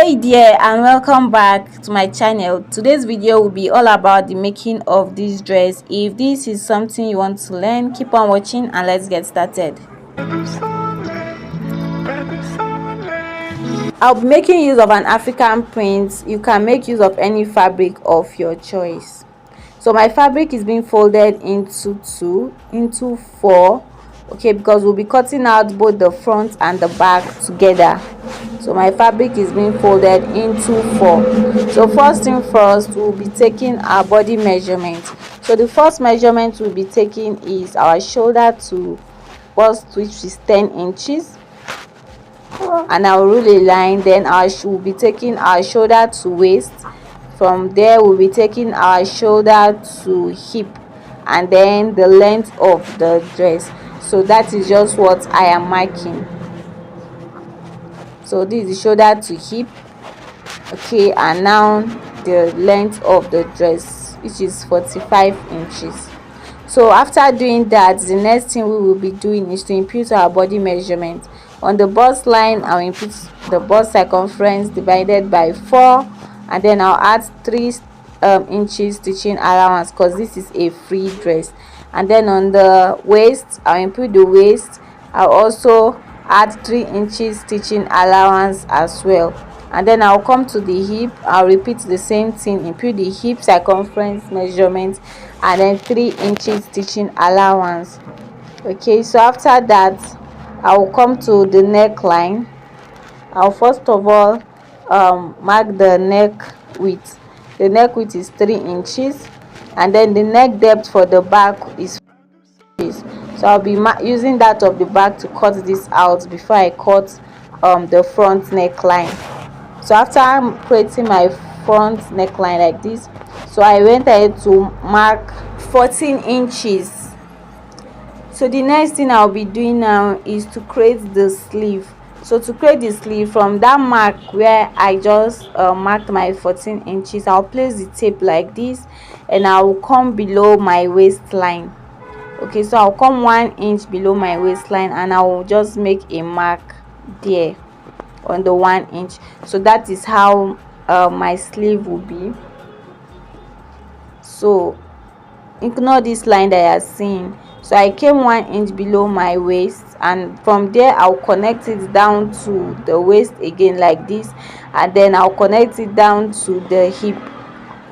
Hey there, and welcome back to my channel. Today's video will be all about the making of this dress. If this is something you want to learn, keep on watching and let's get started. I'll be making use of an African print. You can make use of any fabric of your choice. So my fabric is being folded into four, okay, because we'll be cutting out both the front and the back together. So my fabric is being folded into four. So first thing first, we'll be taking our body measurement. So the first measurement we'll be taking is our shoulder to bust, which is 10 inches, and I'll rule a line. Then we'll be taking our shoulder to waist. From there we'll be taking our shoulder to hip, and then the length of the dress. So that is just what I am marking. So this is the shoulder to hip, okay, and now the length of the dress, which is 45 inches. So after doing that, the next thing we will be doing is to impute our body measurement. On the bust line, I'll input the bust circumference divided by 4, and then I'll add 3 inches stitching allowance because this is a free dress. And then on the waist, I'll input the waist. I'll also add 3 inches stitching allowance as well. And then I'll come to the hip. I'll repeat the same thing, input the hip circumference measurement and then 3 inches stitching allowance. Okay, so after that I will come to the neckline. I'll first of all mark the neck width. The neck width is 3 inches, and then the neck depth for the back is 4 inches. So I'll be using that of the back to cut this out before I cut the front neckline. So after I'm creating my front neckline like this, so I went ahead to mark 14 inches. So the next thing I'll be doing now is to create the sleeve. So to create the sleeve, from that mark where I just marked my 14 inches, I'll place the tape like this, and I will come below my waistline. Okay, so I'll come 1 inch below my waistline, and I will just make a mark there on the 1 inch. So that is how my sleeve will be. So ignore this line that you are seeing. So I came 1 inch below my waist, and from there I'll connect it down to the waist again like this, and then I'll connect it down to the hip.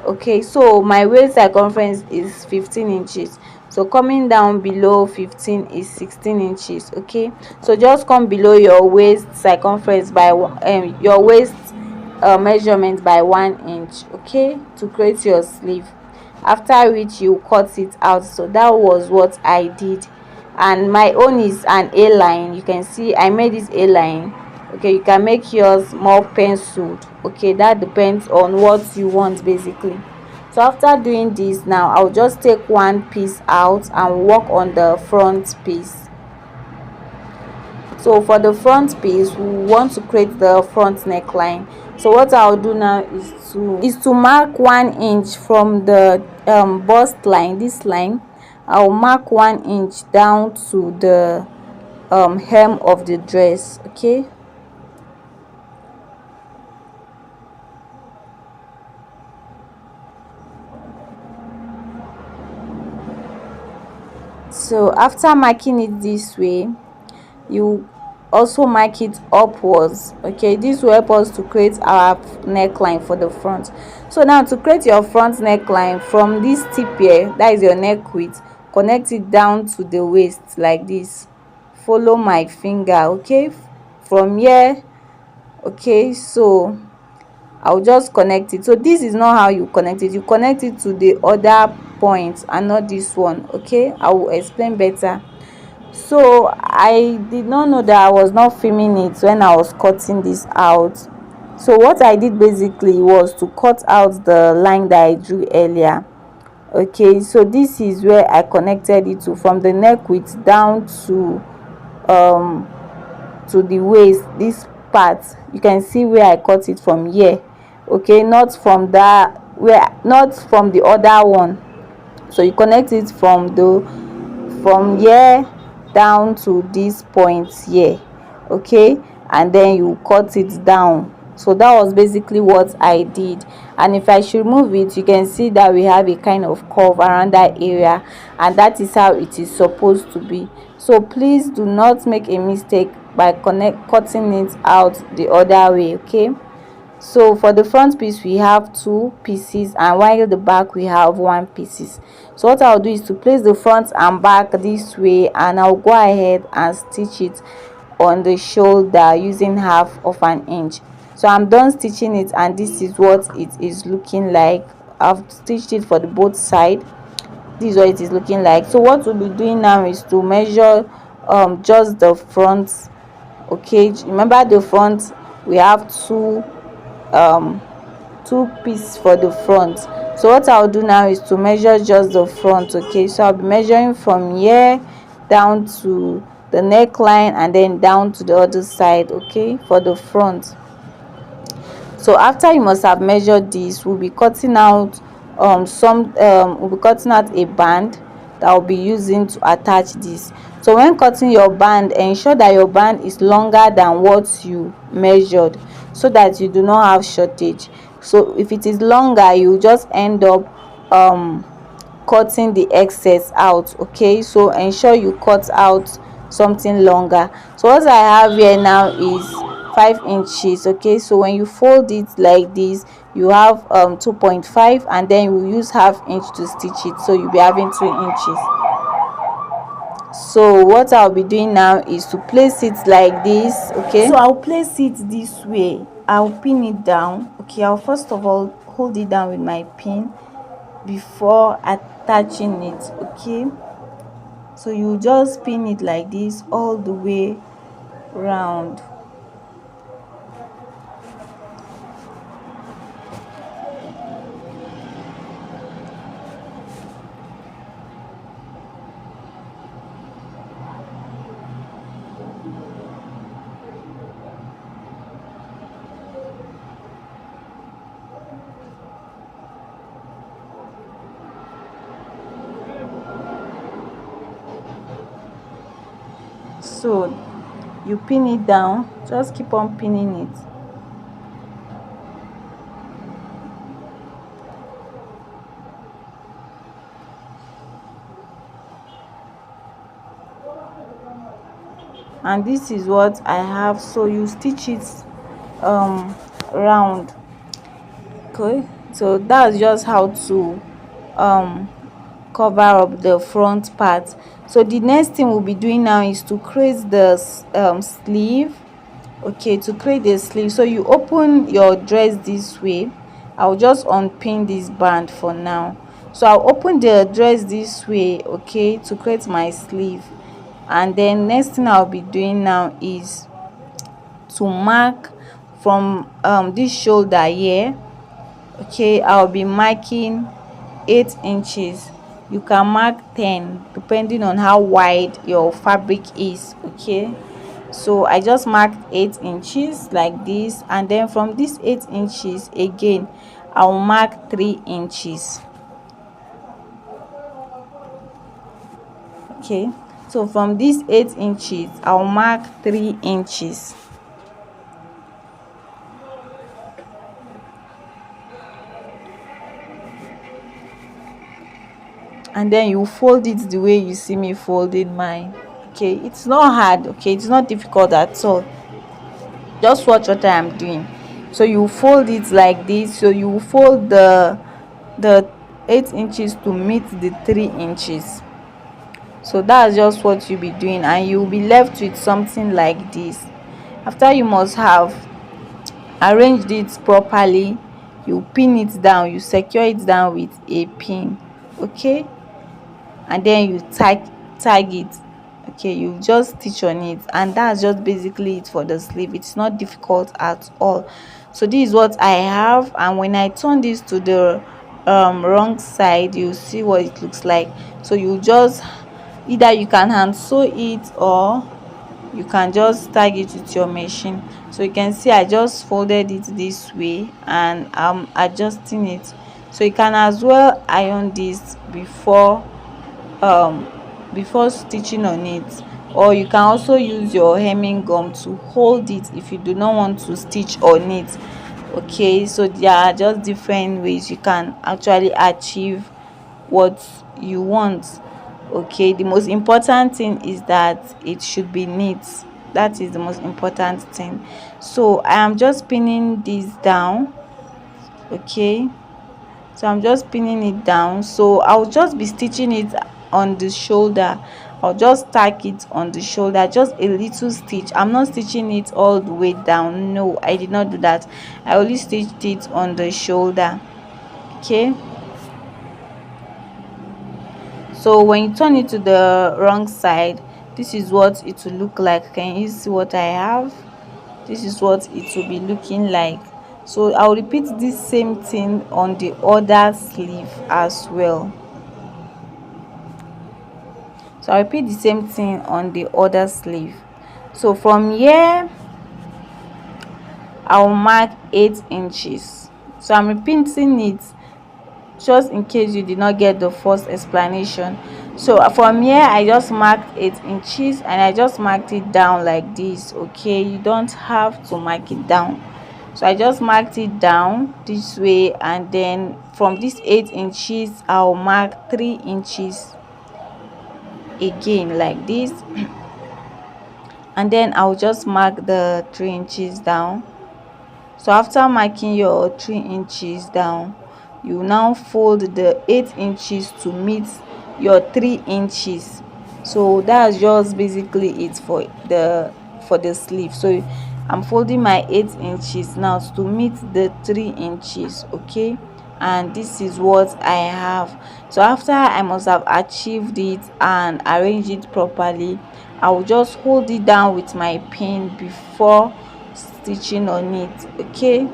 Okay, so my waist circumference is 15 inches. So coming down below 15 is 16 inches. Okay, so just come below your waist circumference by your waist measurement by 1 inch, okay, to create your sleeve. After which you cut it out. So that was what I did, and my own is an A line. You can see I made this A line. Okay, you can make yours more penciled. Okay, that depends on what you want basically. So after doing this, now I'll just take one piece out and work on the front piece. So for the front piece, we want to create the front neckline. So what I'll do now is to mark 1 inch from the bust line. This line, I'll mark 1 inch down to the hem of the dress. Okay, so after marking it this way, you also mark it upwards. Okay, this will help us to create our neckline for the front. So now to create your front neckline, from this tip here, that is your neck width, connect it down to the waist like this. Follow my finger, okay, from here. Okay, so I'll just connect it. So this is not how you connect it. You connect it to the other point and not this one. Okay, I will explain better. So I did not know that I was not filming it when I was cutting this out. So what I did basically was to cut out the line that I drew earlier. Okay, so this is where I connected it to, from the neck width down to the waist. This part, you can see where I cut it from here. Okay, not from that, where, not from the other one. So you connect it from here down to this point here. Okay, and then you cut it down So that was basically what I did. And if I should move it, you can see that we have a kind of curve around that area, and that is how it is supposed to be. So please do not make a mistake by cutting it out the other way. Okay, so for the front piece we have two pieces, and while the back we have one pieces. So what I'll do is to place the front and back this way, and I'll go ahead and stitch it on the shoulder using half of an inch. So I'm done stitching it, and this is what it is looking like. I've stitched it for the both side. This is what it is looking like. So what we'll be doing now is to measure just the front. Okay, remember the front we have two pieces for the front. So what I'll do now is to measure just the front. Okay, so I'll be measuring from here down to the neckline and then down to the other side. Okay, for the front. So after you must have measured this, we'll be cutting out we'll be cutting out a band that will be using to attach this. So when cutting your band, ensure that your band is longer than what you measured, so that you do not have shortage. So if it is longer, you just end up cutting the excess out. Okay, so ensure you cut out something longer. So what I have here now is 5 inches. Okay, so when you fold it like this, you have 2.5, and then you use half inch to stitch it, so you'll be having 2 inches. So what I'll be doing now is to place it like this. Okay, so I'll place it this way. I'll pin it down. Okay, I'll first of all hold it down with my pin before attaching it. Okay, so you just pin it like this all the way round. So you pin it down, just keep on pinning it. And this is what I have. So you stitch it round. Okay, so that's just how to cover up the front part. So the next thing we'll be doing now is to create the sleeve. Okay, to create the sleeve, so you open your dress this way. I'll just unpin this band for now. So I'll open the dress this way, okay, to create my sleeve. And then next thing I'll be doing now is to mark from this shoulder here. Okay, I'll be marking 8 inches. You can mark 10 depending on how wide your fabric is. Okay, so I just marked 8 inches like this, and then from this 8 inches again I'll mark 3 inches. Okay, so from these 8 inches I'll mark 3 inches. And then you fold it the way you see me folding mine. Okay, it's not hard. Okay, it's not difficult at all. Just watch what I am doing. So you fold it like this. So you fold the 8 inches to meet the 3 inches. So that's just what you'll be doing, and you'll be left with something like this. After you must have arranged it properly, you pin it down, you secure it down with a pin. Okay, and then you tag it. Okay, you just stitch on it, and that's just basically it for the sleeve. It's not difficult at all. So this is what I have, and when I turn this to the wrong side, you see what it looks like. So you just either you can hand sew it, or you can just tag it with your machine. So you can see I just folded it this way, and I'm adjusting it. So you can as well iron this before stitching on it. or you can also use your hemming gum to hold it if you do not want to stitch on it. Okay, so there are just different ways you can actually achieve what you want. Okay, the most important thing is that it should be neat. That is the most important thing. So I am just pinning this down. Okay, so I'm just pinning it down. So I'll just be stitching it on the shoulder. I'll just tack it on the shoulder, just a little stitch. I'm not stitching it all the way down. No, I did not do that. I only stitched it on the shoulder. Okay, so when you turn it to the wrong side, this is what it will look like. Can you see what I have? This is what it will be looking like. So I'll repeat this same thing on the other sleeve as well. So I'll repeat the same thing on the other sleeve. So from here I'll mark 8 inches. So I'm repeating it just in case you did not get the first explanation. So from here I just marked 8 inches and I just marked it down like this. Okay, you don't have to mark it down. So I just marked it down this way, and then from this 8 inches I'll mark 3 inches again like this, and then I'll just mark the 3 inches down. So after marking your 3 inches down, you now fold the 8 inches to meet your 3 inches. So that's just basically it for the sleeve. So I'm folding my 8 inches now to meet the 3 inches. Okay, and this is what I have. So after I must have achieved it and arranged it properly, I will just hold it down with my pin before stitching on it. Okay,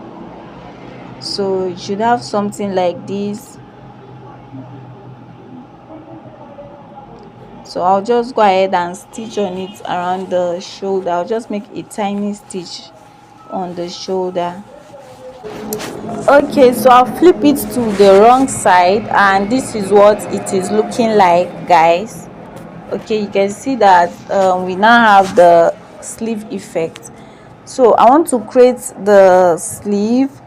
so you should have something like this. So I'll just go ahead and stitch on it around the shoulder. I'll just make a tiny stitch on the shoulder. Okay, so I'll flip it to the wrong side, and this is what it is looking like, guys. Okay, you can see that we now have the sleeve effect. So I want to create the sleeve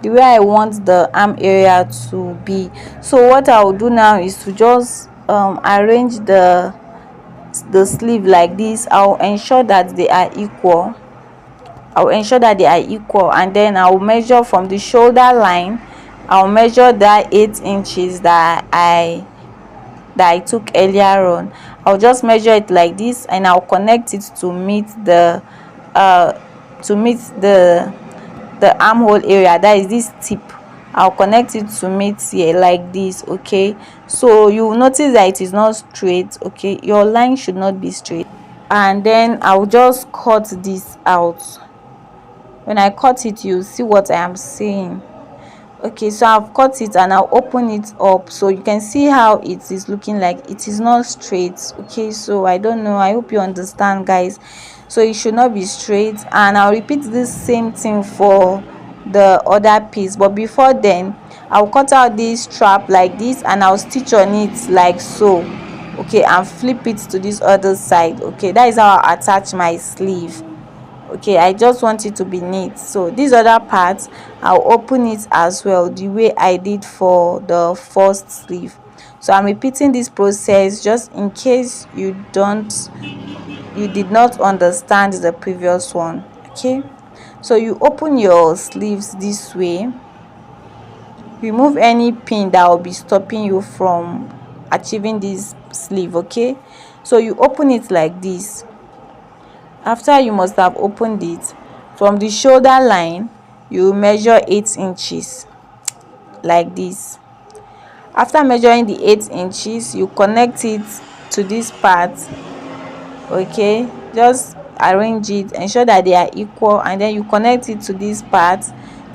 the way I want the arm area to be. So what I will do now is to just arrange the sleeve like this. I'll ensure that they are equal. And then I'll measure from the shoulder line. I'll measure that 8 inches that I took earlier on. I'll just measure it like this, and I'll connect it to meet the armhole area, that is this tip. I'll connect it to meet here like this. Okay, so you will notice that it is not straight. Okay, your line should not be straight. And then I'll just cut this out. When I cut it, you'll see what I am saying. Okay, so I've cut it and I'll open it up, so you can see how it is looking like. It is not straight. Okay, so I don't know, I hope you understand, guys. So it should not be straight, and I'll repeat this same thing for the other piece. But before then, I'll cut out this strap like this, and I'll stitch on it like so. Okay, and flip it to this other side. Okay, that is how I attach my sleeve. Okay, I just want it to be neat. So these other parts, I'll open it as well the way I did for the first sleeve. So I'm repeating this process just in case you did not understand the previous one. Okay, so you open your sleeves this way. Remove any pin that will be stopping you from achieving this sleeve. Okay, so you open it like this. After you must have opened it, from the shoulder line you measure 8 inches like this. After measuring the 8 inches, you connect it to this part. Okay, just arrange it, ensure that they are equal, and then you connect it to this part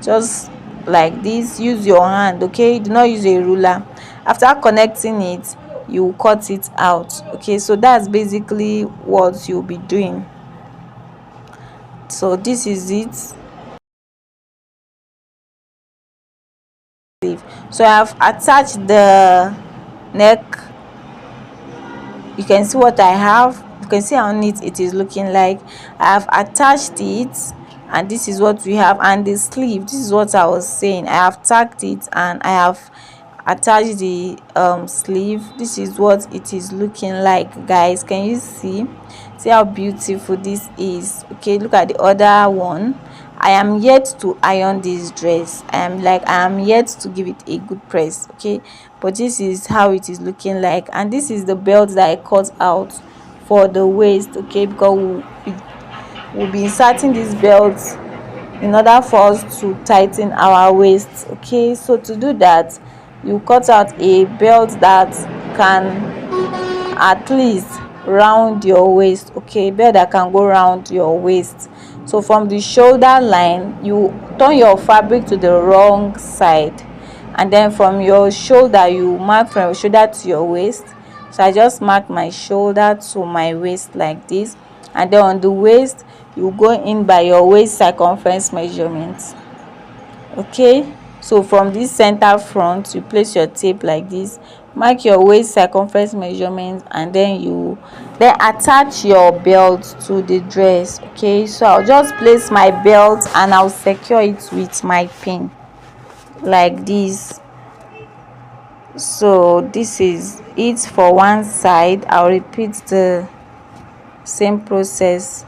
just like this. Use your hand. Okay, do not use a ruler. After connecting it, you cut it out. Okay, so that's basically what you'll be doing. So this is it. So I have attached the neck. You can see what I have. You can see how neat it is looking like. I have attached it, and this is what we have. And the sleeve, this is what I was saying, I have tacked it and I have attached the sleeve. This is what it is looking like, guys. Can you see how beautiful this is? Okay, look at the other one. I am yet to iron this dress. I am yet to give it a good press. Okay, but this is how it is looking like. And this is the belt that I cut out for the waist. Okay, because we'll be inserting this belt in order for us to tighten our waist. Okay, so to do that, you cut out a belt that can at least round your waist. Okay, belt that can go round your waist. So from the shoulder line, you turn your fabric to the wrong side, and then from your shoulder, you mark from your shoulder to your waist. So I just mark my shoulder to my waist like this, and then on the waist, you go in by your waist circumference measurements. Okay, so from this center front, you place your tape like this, mark your waist circumference measurement, and then you attach your belt to the dress. Okay, so I'll just place my belt and I'll secure it with my pin like this. So this is it for one side. I'll repeat the same process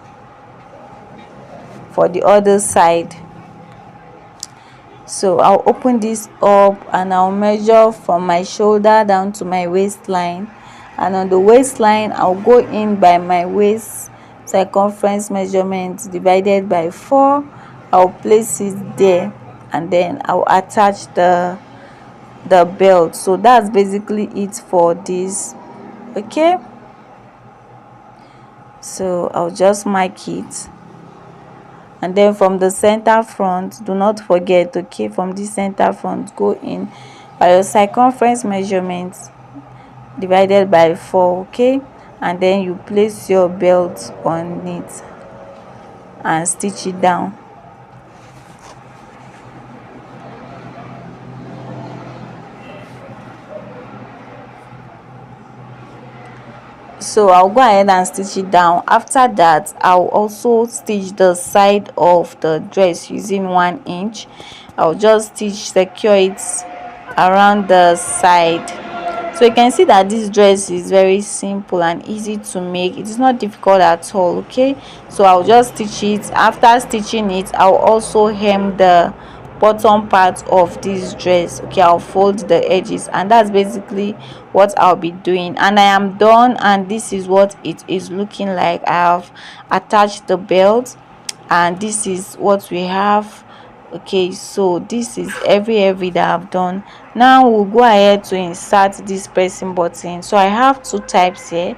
for the other side. So I'll open this up and I'll measure from my shoulder down to my waistline, and on the waistline I'll go in by my waist circumference measurement divided by 4. I'll place it there, and then I'll attach the belt. So that's basically it for this. Okay, so I'll just mark it, and then from the center front, do not forget, okay, from this center front, go in by your circumference measurement divided by 4. Okay, and then you place your belt on it and stitch it down. So I'll go ahead and stitch it down. After that, I'll also stitch the side of the dress using 1 inch. I'll just secure it around the side. So you can see that this dress is very simple and easy to make. It is not difficult at all. Okay, so I'll just stitch it. After stitching it, I'll also hem the bottom part of this dress. Okay, I'll fold the edges, and that's basically what I'll be doing. And I am done, and this is what it is looking like. I have attached the belt, and this is what we have. Okay, so this is every that I've done. Now we'll go ahead to insert this pressing button. So I have 2 types here.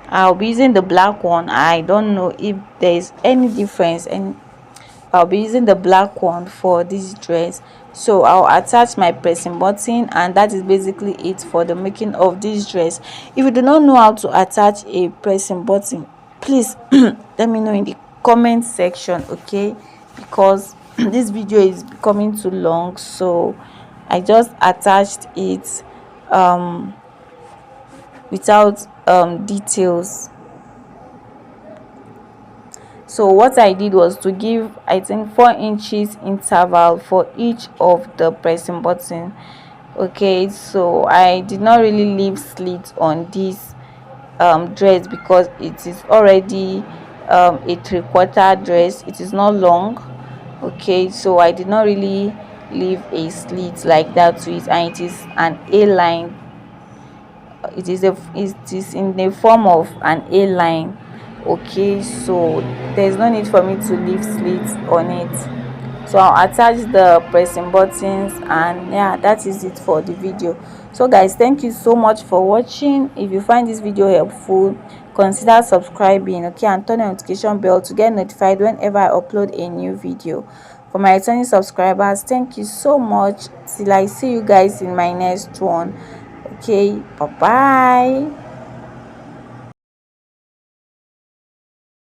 I'll be using the black one. I don't know if there is any difference, and I'll be using the black one for this dress. So I'll attach my pressing button, and that is basically it for the making of this dress. If you do not know how to attach a pressing button, please let me know in the comment section. Okay, because this video is becoming too long, so I just attached it without details. So what I did was to give, I think, 4 inches interval for each of the pressing button. Okay, so I did not really leave slits on this dress because it is already a 3/4 dress. It is not long. Okay, so I did not really leave a slit like that to it, and it is an A-line. It is in the form of an A-line. Okay, so there's no need for me to leave slits on it. So I'll attach the pressing buttons, and yeah, that is it for the video. So guys, thank you so much for watching. If you find this video helpful, consider subscribing, okay, and turn on the notification bell to get notified whenever I upload a new video. For my returning subscribers, thank you so much. Till I see you guys in my next one. Okay, bye bye.